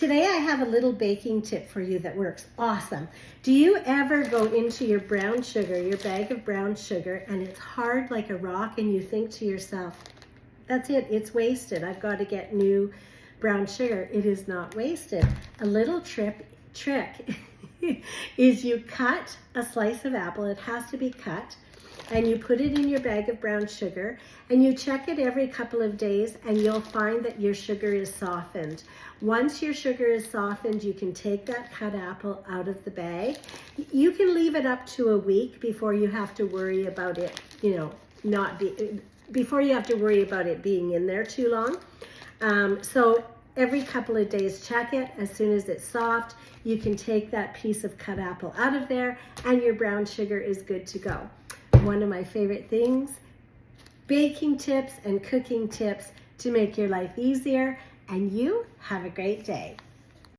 Today I have a little baking tip for you that works awesome. Do you ever go into your brown sugar, your bag of brown sugar, and it's hard like a rock and you think to yourself, that's it, it's wasted. I've got to get new brown sugar. It is not wasted. A little trick is you cut a slice of apple. It has to be cut. And you put it in your bag of brown sugar and you check it every couple of days and you'll find that your sugar is softened. Once your sugar is softened, you can take that cut apple out of the bag. You can leave it up to a week before you have to worry about it, before you have to worry about it being in there too long. So every couple of days, check it. As soon as it's soft, you can take that piece of cut apple out of there and your brown sugar is good to go. One of my favorite things, baking tips and cooking tips to make your life easier, and you have a great day.